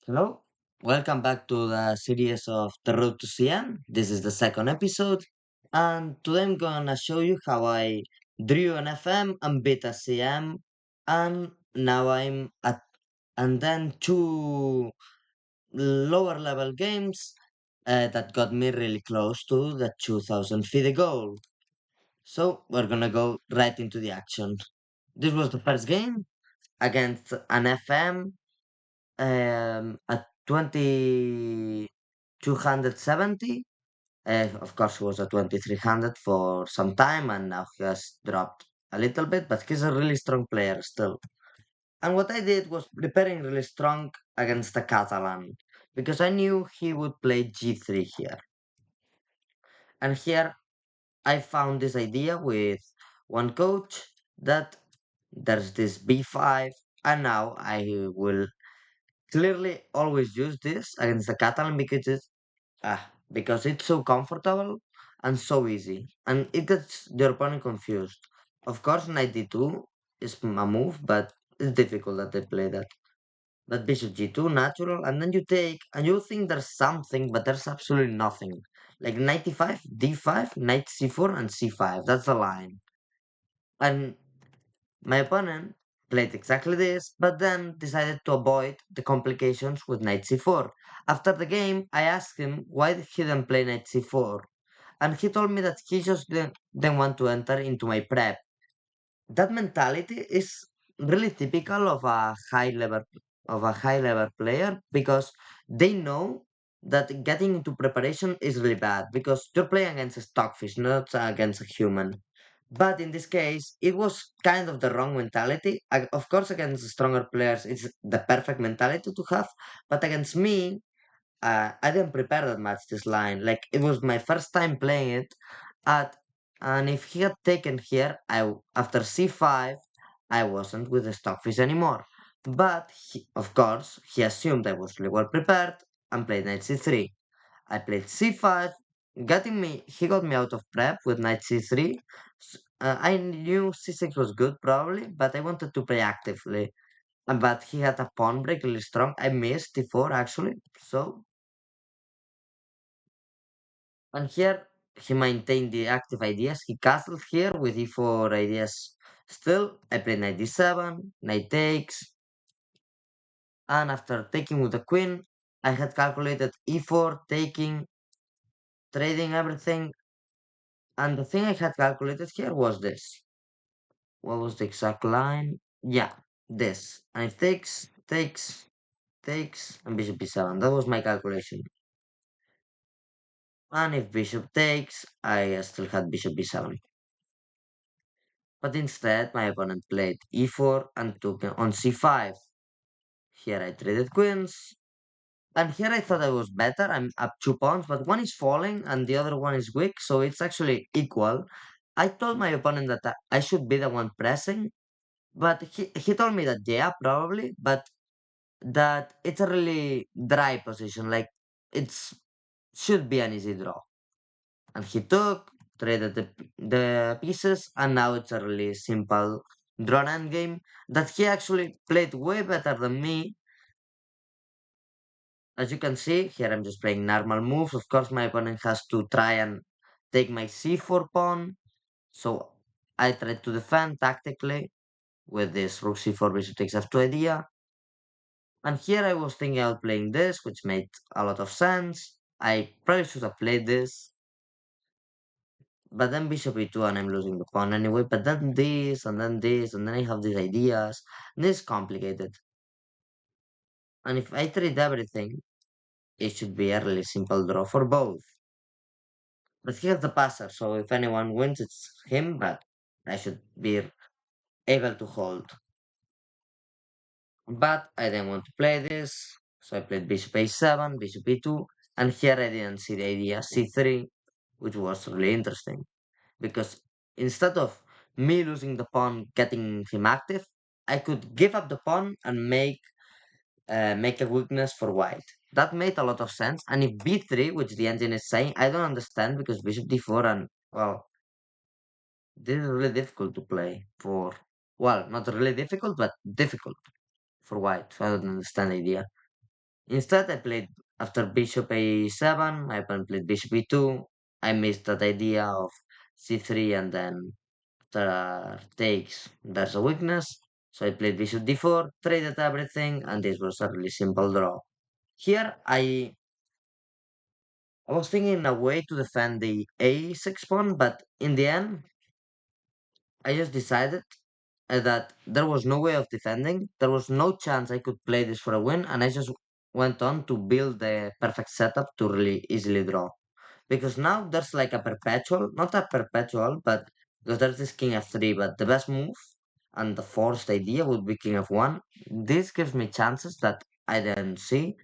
Hello, welcome back to the series of The Road to CM. This is the second episode, and today I'm gonna show you how I drew an FM and beat a CM, and now I'm at, and then two lower level games that got me really close to the 2000 FIDE goal. So we're gonna go right into the action. This was the first game against an FM at 2270. Of course, he was at 2300 for some time, and now he has dropped a little bit, but he's a really strong player still. And what I did was preparing really strong against the Catalan because I knew he would play g3 here. And here I found this idea with one coach that there's this b5, and now I will clearly always use this against the Catalan because it's so comfortable and so easy, and it gets the opponent confused. Of course, knight d2 is a move, but it's difficult that they play that. But bishop g2 natural, and then you take, and you think there's something, but there's absolutely nothing. Like knight d5, d5, knight c4, and c5. That's the line. And my opponent played exactly this, but then decided to avoid the complications with knight c4. After the game, I asked him why he didn't play knight c4, and he told me that he just didn't want to enter into my prep. That mentality is really typical of a high level player because they know that getting into preparation is really bad because you're playing against a stockfish, not against a human. But in this case, it was kind of the wrong mentality. Of course, against stronger players, it's the perfect mentality to have. But against me, I didn't prepare that much this line. Like it was my first time playing it. At and if he had taken here, after c5, I wasn't with the stockfish anymore. But of course, he assumed I was really well prepared and played knight c3. I played c5, he got me out of prep with knight c3. I knew c6 was good probably, but I wanted to play actively. But he had a pawn break really strong. I missed d4 actually. So, and here he maintained the active ideas. He castled here with e4 ideas. Still, I played knight d7, knight takes, and after taking with the queen, I had calculated e4, taking, trading everything, and the thing I had calculated here was this. What was the exact line? Yeah, this. And it takes, and bishop b7. That was my calculation. And if bishop takes, I still had bishop b7. But instead, my opponent played e4 and took on c5. Here I traded queens. And here I thought I was better. I'm up 2 pawns, but one is falling and the other one is weak, so it's actually equal. I told my opponent that I should be the one pressing, but he told me that yeah, probably, but that it's a really dry position. Like it's should be an easy draw. And he took, traded the pieces, and now it's a really simple drawn endgame that he actually played way better than me. As you can see, here I'm just playing normal moves. Of course, my opponent has to try and take my c4 pawn. So I tried to defend tactically with this rook c4 bishop takes f2 idea. And here I was thinking about playing this, which made a lot of sense. I probably should have played this, but then bishop e2 and I'm losing the pawn anyway. But then this, and then this, and then I have these ideas. And this is complicated. And if I trade everything, it should be a really simple draw for both. But he has the passer, so if anyone wins, it's him, but I should be able to hold. But I didn't want to play this, so I played bishop a7, bishop e2, and here I didn't see the idea c3, which was really interesting. Because instead of me losing the pawn, getting him active, I could give up the pawn and make a weakness for white. That made a lot of sense. And if b3, which the engine is saying, I don't understand because bishop d4 and well, this is really difficult to play for. Well, not really difficult, but difficult for white. So I don't understand the idea. Instead, I played after bishop a7, my opponent played bishop e2. I missed that idea of c3 and then takes, there's a weakness. So I played bishop d4, traded everything, and this was a really simple draw. Here, I was thinking a way to defend the a6 pawn, but in the end, I just decided that there was no way of defending. There was no chance I could play this for a win, and I just went on to build the perfect setup to really easily draw. Because now there's like a perpetual, not a perpetual, but because there's this king f3, but the best move and the forced idea would be king f1. This gives me chances that I didn't see,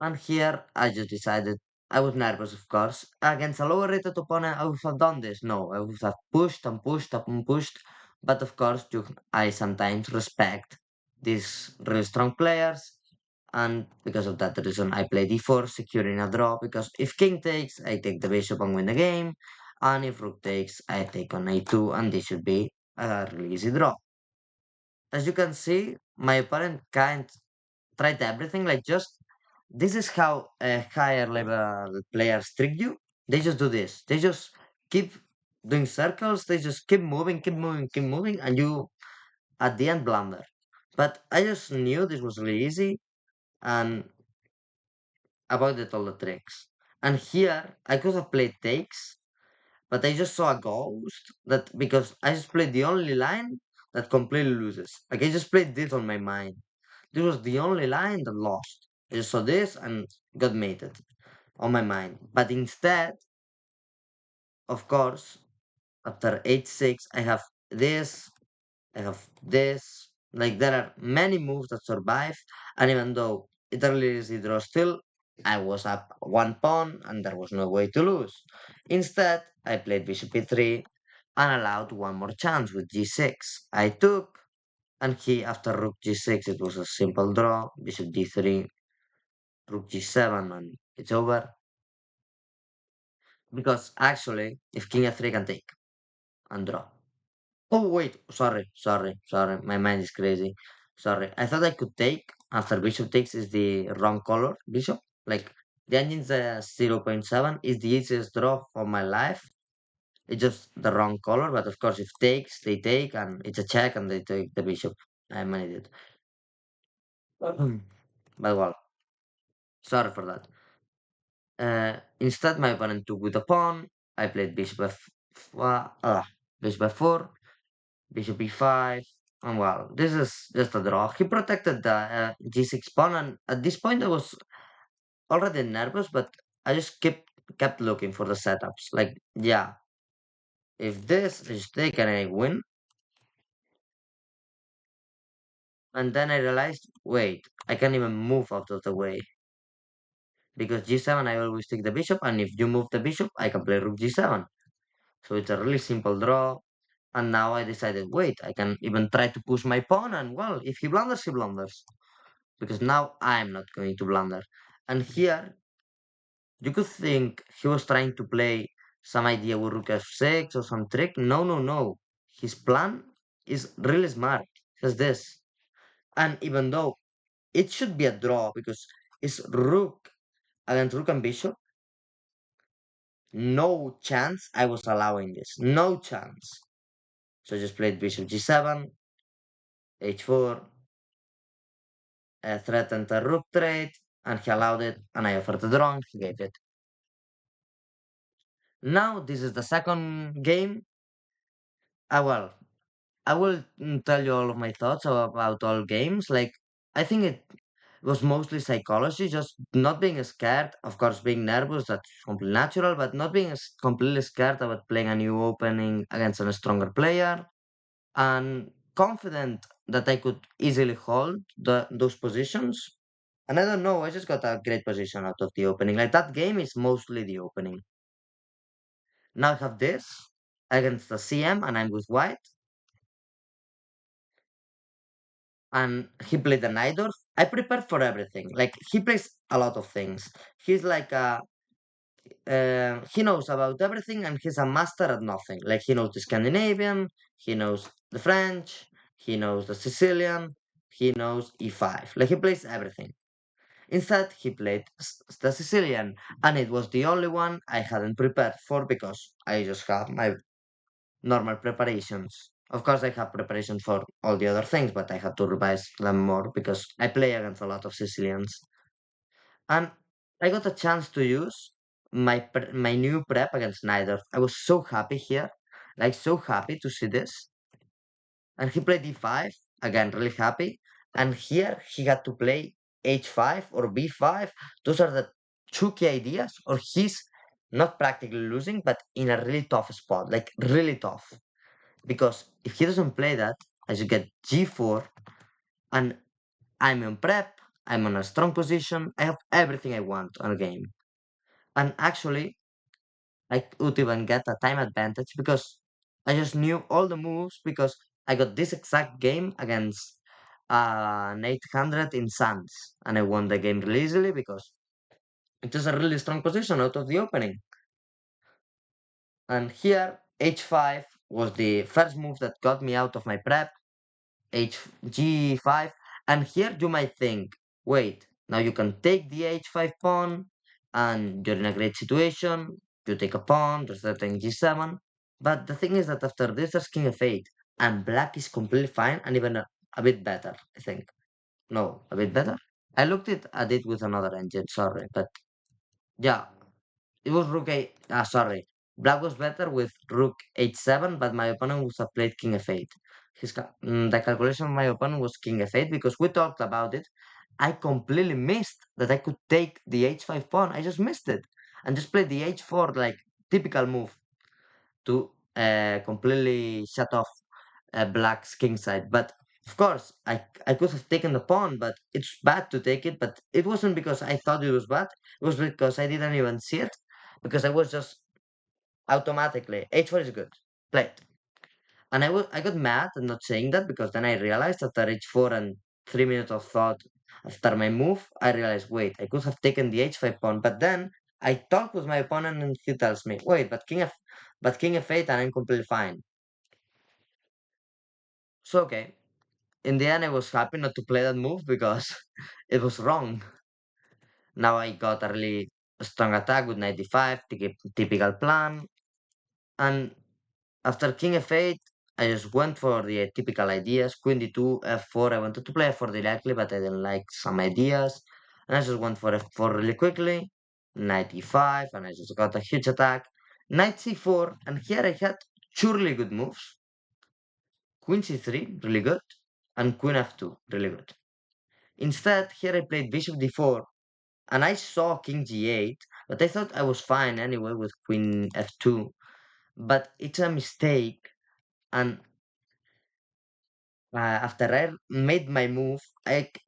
and here I just decided I was nervous, of course. Against a lower rated opponent, I would have done this. No, I would have pushed and pushed and pushed. But of course, I sometimes respect these really strong players. And because of that reason, I play d4, securing a draw. Because if king takes, I take the bishop and win the game. And if rook takes, I take on a2, and this should be a really easy draw. As you can see, my opponent can't tried everything. Like just this is how higher level players trick you. They just do this. They just keep doing circles. They just keep moving, keep moving, keep moving, and you at the end blunder. But I just knew this was really easy and avoided all the tricks. And here I could have played takes, but I just saw a ghost that because I just played the only line that completely loses. Like I just played this on my mind. This was the only line that lost. I just saw this and got mated on my mind. But instead, of course, after h6, I have this, I have this. Like there are many moves that survive, and even though it early is the draw still, I was up one pawn and there was no way to lose. Instead, I played bishop e3 and allowed one more chance with g6. I took, and he after rook g6, it was a simple draw. Bishop d3, rook g7, and it's over. Because actually, if king f3 can take and draw. Oh wait, sorry. My mind is crazy. Sorry. I thought I could take after bishop takes is the wrong color bishop. Like the engine's 0.7 is the easiest draw of my life. It's just the wrong color, but of course if takes, they take and it's a check and they take the bishop. I'm an idiot. But well, sorry for that. Instead, my opponent took with a pawn. I played bishop f4, bishop e5, and well, this is just a draw. He protected the g6 pawn, and at this point, I was already nervous, but I just kept looking for the setups. Like, yeah, if this is taken, I win. And then I realized, wait, I can't even move out of the way because g7, I always take the bishop, and if you move the bishop, I can play rook g7. So it's a really simple draw. And now I decided, wait, I can even try to push my pawn. And well, if he blunders, he blunders. Because now I'm not going to blunder. And here, you could think he was trying to play some idea with rook f6 or some trick. No, no, no. His plan is really smart. It's this. And even though it should be a draw because it's rook against rook and bishop, no chance I was allowing this. No chance. So I just played bishop g7, h4, threatened a rook trade, and he allowed it, and I offered the draw, and he gave it. Now this is the second game. Well, I will tell you all of my thoughts about all games. Like I think it was mostly psychology, just not being scared. Of course, being nervous, that's completely natural, but not being completely scared about playing a new opening against a stronger player and confident that I could easily hold those positions. And I don't know, I just got a great position out of the opening. Like that game is mostly the opening. Now I have this against the CM and I'm with white. And he played the Najdorf. I prepared for everything. Like he plays a lot of things. He's like he knows about everything and he's a master at nothing. Like he knows the Scandinavian, he knows the French, he knows the Sicilian, he knows e5. Like he plays everything. Instead, he played the Sicilian, and it was the only one I hadn't prepared for because I just have my normal preparations. Of course, I have preparation for all the other things, but I have to revise them more because I play against a lot of Sicilians. And I got a chance to use my new prep against neither. I was so happy here, like so happy to see this. And he played d5, again, really happy. And here he had to play h5 or b5. Those are the two key ideas, or he's not practically losing, but in a really tough spot, like really tough. Because if he doesn't play that, I should get g4, and I'm in prep, I'm in a strong position, I have everything I want on a game. And actually, I could even get a time advantage because I just knew all the moves because I got this exact game against an 800 in Sands, and I won the game really easily because it was a really strong position out of the opening. And here, h5 was the first move that got me out of my prep, h g5, and here you might think, wait, now you can take the h5 pawn, and you're in a great situation, you take a pawn, there's threatening g7, but the thing is that after this there's king f8, and black is completely fine, and even a bit better, I think. No, a bit better? I looked at it with another engine, sorry, but yeah, it was rook 8. Ah, sorry. Black was better with rook h7, but my opponent would have played king f8. The calculation of my opponent was king f8 because we talked about it. I completely missed that I could take the h5 pawn. I just missed it and just played the h4 like typical move to completely shut off black's king side. But of course, I could have taken the pawn, but it's bad to take it. But it wasn't because I thought it was bad. It was because I didn't even see it because I was just automatically h4 is good. Play it. And I got mad at not saying that because then I realized after h4 and 3 minutes of thought after my move, I realized wait, I could have taken the h5 pawn, but then I talk with my opponent and he tells me, wait, but king f8 and I'm completely fine. So okay. In the end I was happy not to play that move because it was wrong. Now I got a really strong attack with 95, typical plan. And after king f8, I just went for the typical ideas. Queen d2, f4. I wanted to play f4 directly, but I didn't like some ideas. And I just went for f4 really quickly. Knight e5, and I just got a huge attack. Knight c4, and here I had two really good moves. Queen c3, really good. And queen f2, really good. Instead, here I played bishop d4, and I saw king g8, but I thought I was fine anyway with queen f2. But it's a mistake, and after I made my move,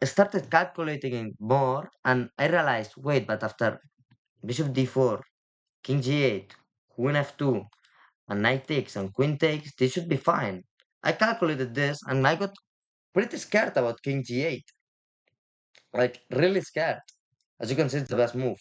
started calculating it more, and I realized, wait, but after bishop d4, king g8, queen f2, and knight takes and queen takes, this should be fine. I calculated this, and I got pretty scared about king g8, like really scared. As you can see, it's the best move.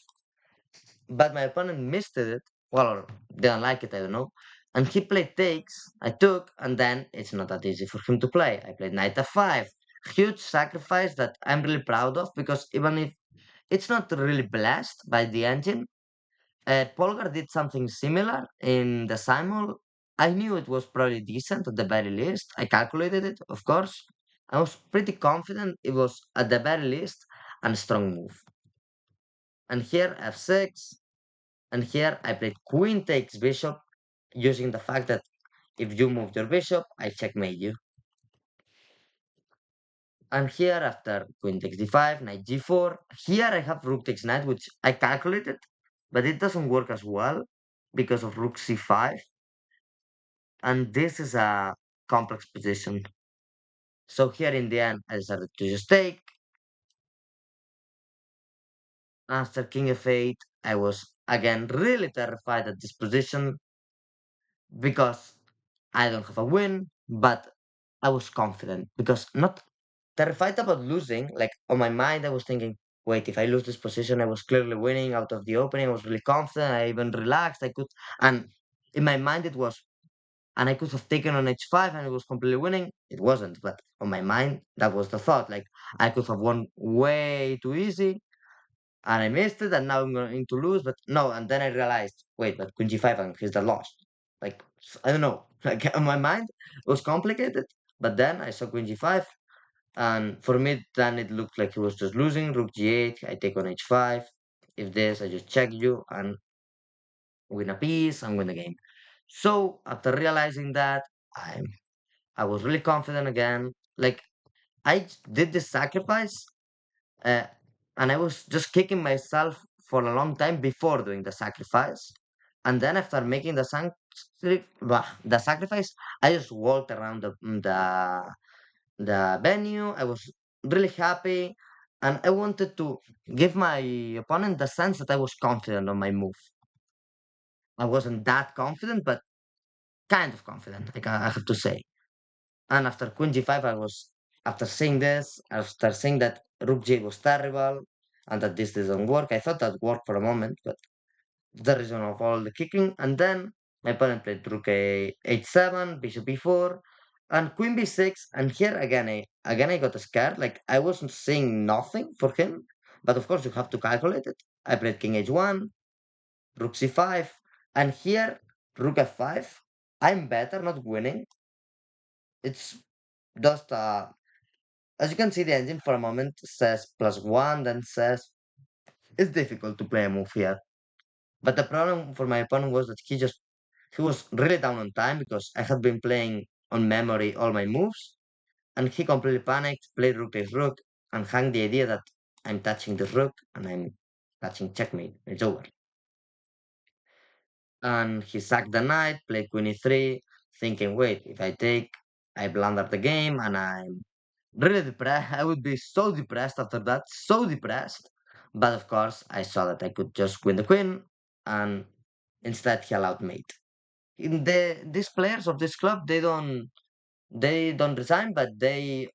But my opponent missed it, well, or didn't like it, I don't know. And he played takes, I took, and then it's not that easy for him to play. I played knight f5. Huge sacrifice that I'm really proud of because even if it's not really blessed by the engine, Polgar did something similar in the simul. I knew it was probably decent at the very least. I calculated it, of course. I was pretty confident it was at the very least a strong move. And here f6, and here I played queen takes bishop, using the fact that if you move your bishop, I checkmate you. And here after queen takes d5, knight g4, here I have rook takes knight, which I calculated, but it doesn't work as well because of rook c5. And this is a complex position. So here in the end, I decided to just take. After king f8, I was again really terrified at this position because I don't have a win, but I was confident because not terrified about losing. Like on my mind, I was thinking, wait, if I lose this position, I was clearly winning out of the opening. I was really confident. I even relaxed. I could, and in my mind, it was, and I could have taken on h5 and it was completely winning. It wasn't, but on my mind, that was the thought. Like I could have won way too easy, and I missed it, and now I'm going to lose. But no, and then I realized, wait, but Queen G5 and he's the lost. Like I don't know. Like on my mind, it was complicated. But then I saw Queen G5, and for me, then it looked like he was just losing. Rook G8, I take on H5. If this, I just check you and win a piece and win the game. So after realizing that, I I was really confident again. Like did this sacrifice, uh, and I was just kicking myself for a long time before doing the sacrifice. And then after making the sacrifice, I just walked around the venue. I was really happy, and I wanted to give my opponent the sense that I was confident on my move. I wasn't that confident, but kind of confident, I have to say. And after Queen G5, after seeing this, after seeing that Rook J was terrible and that this didn't work, I thought that worked for a moment, but the reason of all the kicking. And then my opponent played Rook A H7, Bishop B4, and Queen B6. And here again I got scared. Like I wasn't seeing nothing for him, but of course you have to calculate it. I played King H1, Rook C5, and here Rook F5. I'm better, not winning. It's just as you can see, the engine for a moment says +1, then says it's difficult to play a move here. But the problem for my opponent was that he was really down on time because I had been playing on memory all my moves, and he completely panicked, played rook takes rook, and hung the idea that I'm touching the rook and I'm touching checkmate. It's over. And he sacked the knight, played queen e3, thinking, wait, if I take, I blunder the game, and I'm really depressed. I would be so depressed after that, so depressed. But of course, I saw that I could just win the queen, and instead he allowed mate. In these players of this club, they don't resign, but they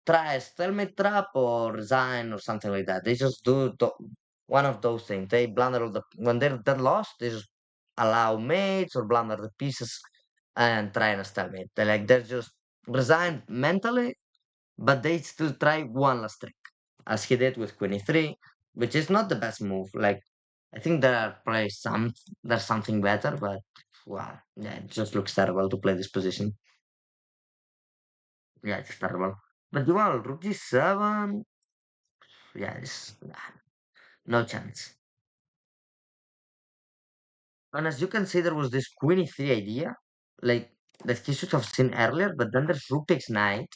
try a stalemate trap or resign or something like that. They just do one of those things. They blunder all the when they're lost. They just allow mates or blunder the pieces and try a stalemate. They're just resigned mentally, but they still try one last trick, as he did with Queen e3, which is not the best move. Like I think there are probably there's something better, but wow, yeah, it just looks terrible to play this position. Yeah, it's terrible. But well, Rook G7, yeah, no chance. And as you can see, there was this Queen e3 idea, like that he should have seen earlier, but then there's Rook takes knight,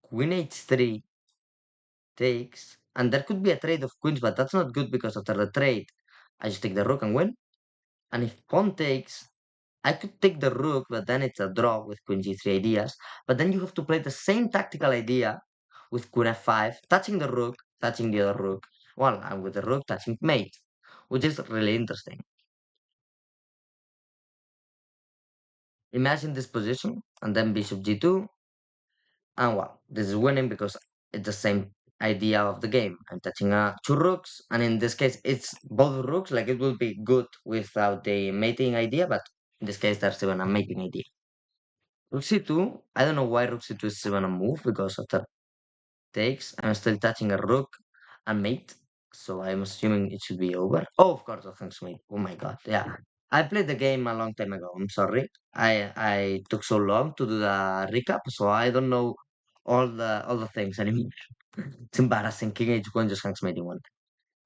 Queen h3 takes, and there could be a trade of queens, but that's not good because after the trade, I just take the rook and win. And if pawn takes, I could take the rook, but then it's a draw with queen g3 ideas. But then you have to play the same tactical idea with queen f5, touching the rook, touching the other rook. Well, and with the rook touching mate, which is really interesting. Imagine this position, and then bishop g2, and well, this is winning because it's the same idea of the game. I'm touching two rooks, and in this case, it's both rooks. Like it would be good without the mating idea, but in this case, there's even a mating idea. Rook c2, I don't know why rook c2 is even a move because after takes, I'm still touching a rook and mate. So I'm assuming it should be over. Oh, of course, thanks mate. Oh my god, yeah. I played the game a long time ago. I'm sorry. I took so long to do the recap, so I don't know all the things anymore. It's embarrassing. King H1 just hangs mate in one.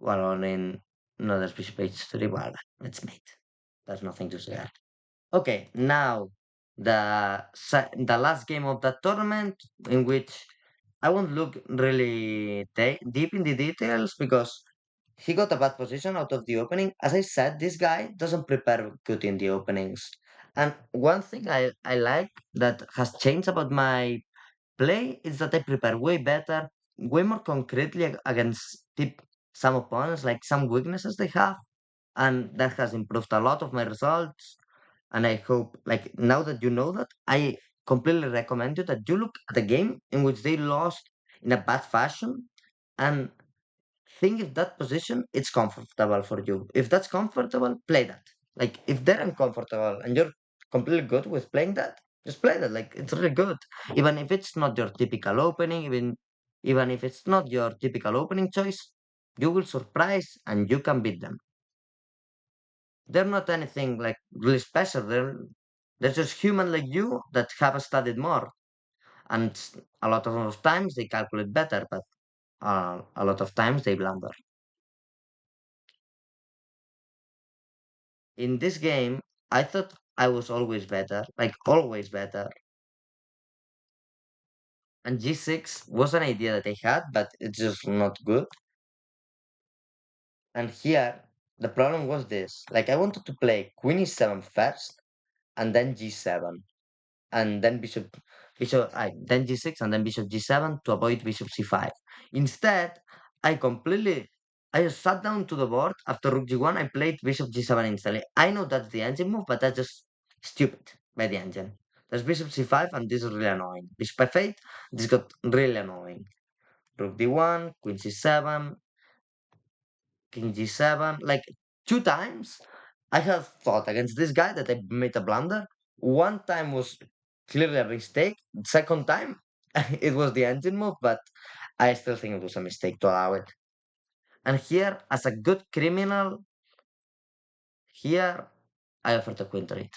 Well, on in no, there's bishop H3. Well, it's mate. There's nothing to say. Okay, now the last game of the tournament in which I won't look really deep in the details because he got a bad position out of the opening. As I said, this guy doesn't prepare good in the openings. And one thing I like that has changed about my play is that I prepare way better, way more concretely against some opponents, like some weaknesses they have, and that has improved a lot of my results. And I hope, like now that you know that, I completely recommend you that you look at a game in which they lost in a bad fashion and think if that position it's comfortable for you. If that's comfortable, play that. Like if they're uncomfortable and you're completely good with playing that, just play that. Like it's really good. Even if it's not your typical opening, even if it's not your typical opening choice, you will surprise and you can beat them. They're not anything like really special. They're just human like you that have studied more. And a lot of times they calculate better, but a lot of times they blunder. In this game, I thought I was always better, like always better. And G6 was an idea that I had, but it's just not good. And here, the problem was this. Like, I wanted to play Queen E7 first, and then G7, and then then G6, and then Bishop G7 to avoid Bishop C5. Instead, I completely, I just sat down to the board after Rook G1. I played Bishop G7 instantly. I know that's the engine move, but that's just stupid by the engine. There's Bishop C5, and this is really annoying. Bishop F8, this got really annoying. Rook D1, Queen C7, King G7, like two times. I have thought against this guy that I made a blunder. One time was clearly a mistake. Second time, it was the engine move, but I still think it was a mistake to allow it. And here, as a good criminal, here I offer to counter it.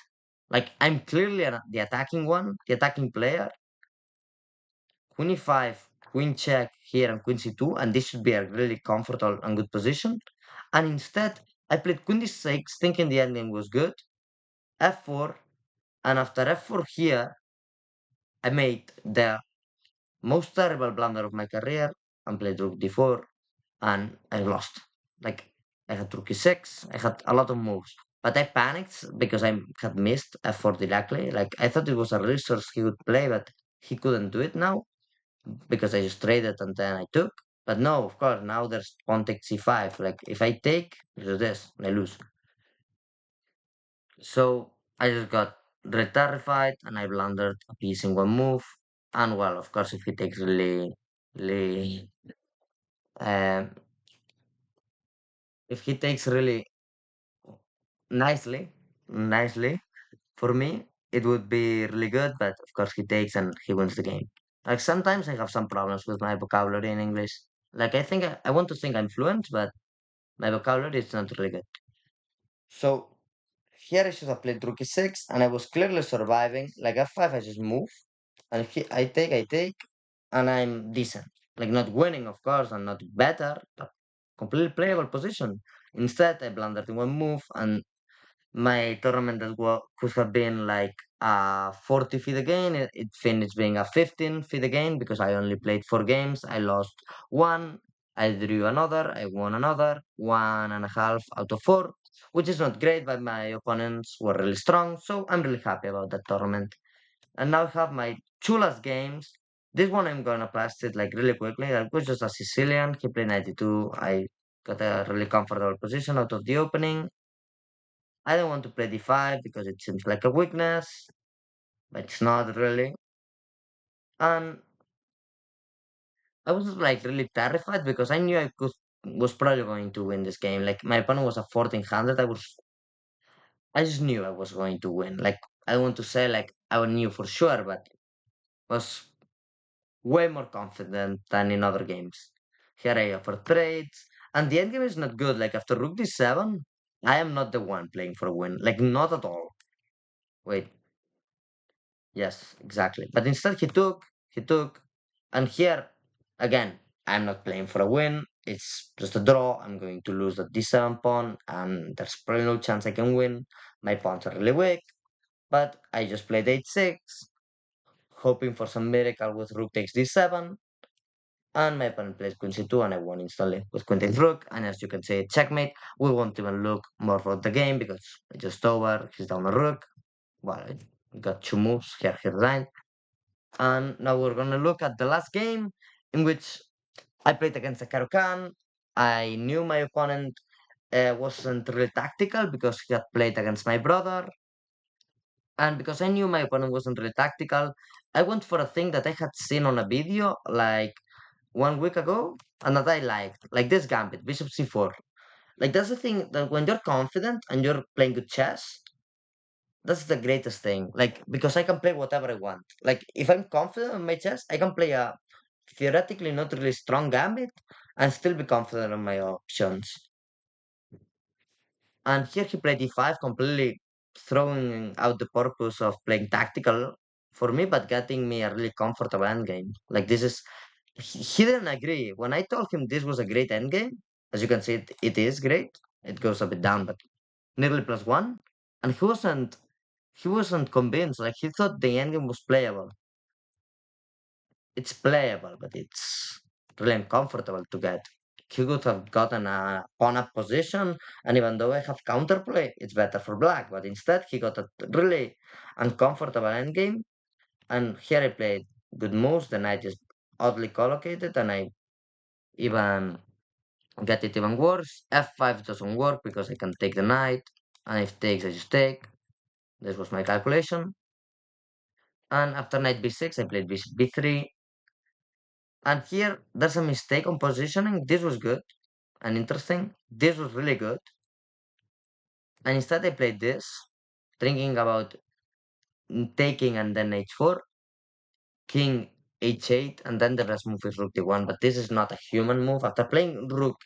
Like I'm clearly the attacking one, the attacking player. Queen e5, queen check here, and queen c2, and this should be a really comfortable and good position. And instead, I played queen d6, thinking the ending was good. F4, and after f4 here, I made the most terrible blunder of my career and played rook d4, and I lost. Like I had rook e6, I had a lot of moves, but I panicked because I had missed f4 directly. Like I thought it was a resource he would play, but he couldn't do it now because I just traded and then I took. But no, of course, now there's pawn takes c5. Like if I take, there's this, I lose. So I just got really terrified and I blundered a piece in one move. And well, of course, if he takes really, um, if he takes really nicely, for me, it would be really good. But of course, he takes and he wins the game. Like sometimes I have some problems with my vocabulary in English. Like I want to think I'm fluent, but my vocabulary is not really good. So here I should have played rook e6, and I was clearly surviving. Like f5, I just move, and I take, and I'm decent. Like not winning, of course, and not better, but completely playable position. Instead, I blundered in one move, and my tournament that could have been like a 40 FIDE again. It finished being a 15 FIDE again because I only played 4 games. I lost one, I drew another, I won another, 1.5 out of 4, which is not great, but my opponents were really strong, so I'm really happy about that tournament. And now I have my two last games. This one I'm gonna pass it like really quickly. That was just a Sicilian. He played 92. I got a really comfortable position out of the opening. I don't want to play d5 because it seems like a weakness, but it's not really. And I was like really terrified because I knew I could was probably going to win this game. Like my opponent was a 1400. I just knew I was going to win. Like I don't want to say like I knew for sure, but was way more confident than in other games. Here I offer trades, and the endgame is not good. Like after rook d7, I am not the one playing for a win. Like not at all. Wait, yes, exactly. But instead he took, and here again, I'm not playing for a win. It's just a draw. I'm going to lose the d7 pawn, and there's probably no chance I can win. My pawns are really weak, but I just played h6, hoping for some miracle with rook takes d7, and my opponent plays queen c2, and I won instantly with queen takes rook. And as you can see, checkmate. We won't even look more for the game because it's just over. He's down a rook. Well, I got two moves here. He resigned. And now we're gonna look at the last game in which I played against Akaru Khan. I knew my opponent wasn't really tactical because he had played against my brother. And because I knew my opponent wasn't really tactical, I went for a thing that I had seen on a video like 1 week ago and that I liked, like this gambit, Bishop C4. Like that's the thing that when you're confident and you're playing good chess, that's the greatest thing. Like because I can play whatever I want. Like if I'm confident in my chess, I can play a theoretically not really strong gambit and still be confident on my options. And here he played e5, completely throwing out the purpose of playing tactical for me, but getting me a really comfortable endgame. Like this is, he didn't agree. When I told him this was a great endgame, as you can see, it is great. It goes a bit down, but nearly plus one. And he wasn't convinced. Like he thought the endgame was playable. It's playable, but it's really uncomfortable to get. He could have gotten a pawn-up position, and even though I have counterplay, it's better for black. But instead, he got a really uncomfortable endgame, and here I played good moves. The knight is oddly collocated, and I even get it even worse. F5 doesn't work because I can take the knight, and if takes, I just take. This was my calculation. And after knight b6, I played bishop b3, and here, there's a mistake on positioning. This was good and interesting. This was really good. And instead I played this, thinking about taking and then h4, king h8, and then the best move is rook d1. But this is not a human move. After playing rook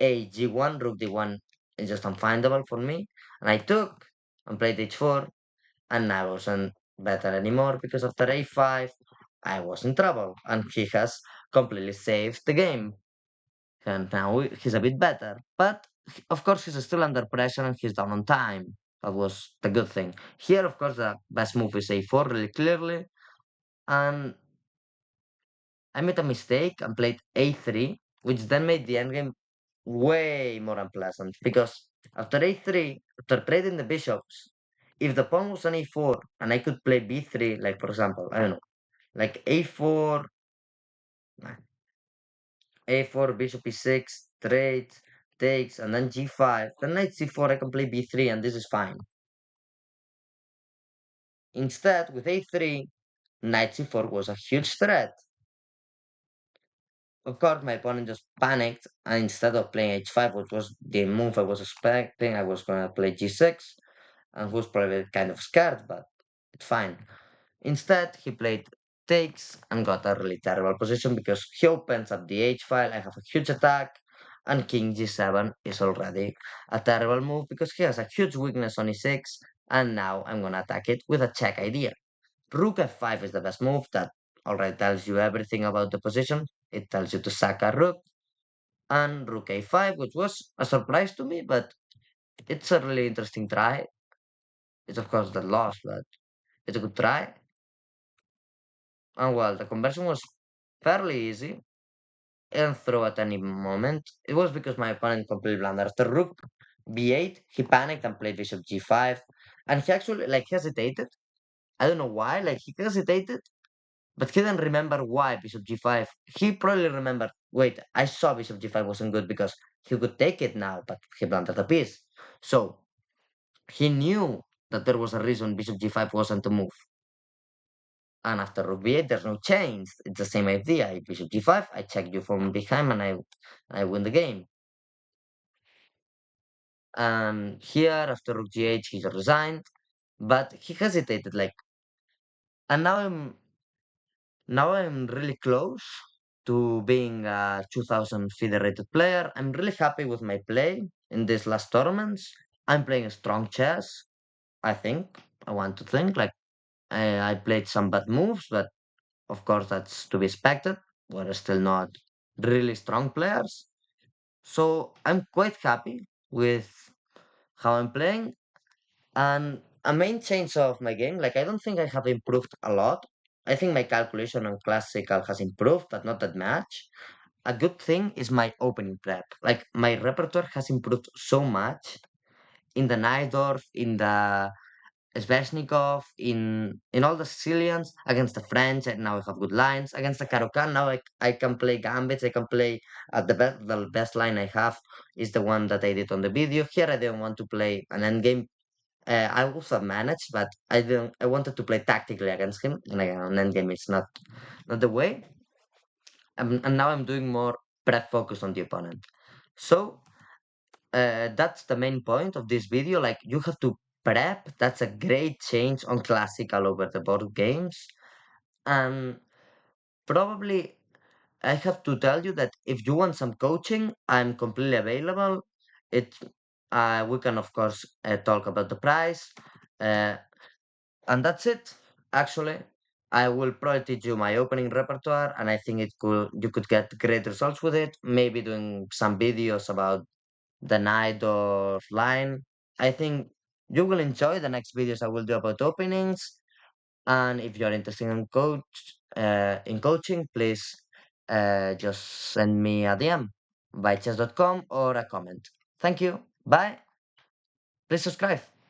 a g1, rook d1 is just unfindable for me. And I took and played h4, and I wasn't better anymore because after a5, I was in trouble. And he has completely saved the game. And now he's a bit better. But of course, he's still under pressure and he's down on time. That was the good thing. Here, of course, the best move is a4 really clearly. And I made a mistake and played a3, which then made the endgame way more unpleasant. Because after a3, after trading the bishops, if the pawn was on a4 and I could play b3, like for example, I don't know, like a4, a4, bishop e6, trades, takes, and then g5. Then knight c4, I can play b3, and this is fine. Instead, with a3, knight c4 was a huge threat. Of course, my opponent just panicked, and instead of playing h5, which was the move I was expecting, I was going to play g6, and was probably kind of scared, but it's fine. Instead, he played takes and got a really terrible position because he opens up the h file. I have a huge attack, and king g7 is already a terrible move because he has a huge weakness on e6, and now I'm gonna attack it with a check idea. Rook f5 is the best move that already tells you everything about the position. It tells you to sack a rook, and rook a5, which was a surprise to me, but it's a really interesting try. It's of course the loss, but it's a good try. And well, the conversion was fairly easy and throw at any moment. It was because my opponent completely blundered. After rook b8, he panicked and played bishop g5. And he actually like hesitated. I don't know why, like he hesitated, but he didn't remember why bishop g5. He probably remembered, wait, I saw bishop g5 wasn't good because he could take it now, but he blundered a piece. So he knew that there was a reason bishop g5 wasn't a move. And after rook b8, there's no change. It's the same idea. I bishop g5, I check you from behind, and I win the game. And here, after rook g8, he resigned, but he hesitated. Like, and now I'm really close to being a 2000 federated player. I'm really happy with my play in these last tournaments. I'm playing strong chess. I think I want to think like I played some bad moves, but of course, that's to be expected. We're still not really strong players. So I'm quite happy with how I'm playing. And a main change of my game, like I don't think I have improved a lot. I think my calculation on classical has improved, but not that much. A good thing is my opening prep. Like my repertoire has improved so much in the Najdorf, in the Sveshnikov, in all the Sicilians, against the French, and now I have good lines. Against the Caro-Kann, now I can play gambits, I can play the best line I have is the one that I did on the video. Here I didn't want to play an endgame. I would have managed, but I wanted to play tactically against him, and again, an endgame is not the way. And now I'm doing more prep focus on the opponent. So that's the main point of this video. Like you have to prep. That's a great change on classical over the board games. And probably I have to tell you that if you want some coaching, I'm completely available. It We can of course talk about the price, uh, and that's it. Actually, I will probably teach you my opening repertoire, and I think it could you could get great results with it. Maybe doing some videos about the night of line. I think you will enjoy the next videos I will do about openings. And if you're interested in coaching, please just send me a DM by chess.com or a comment. Thank you. Bye. Please subscribe.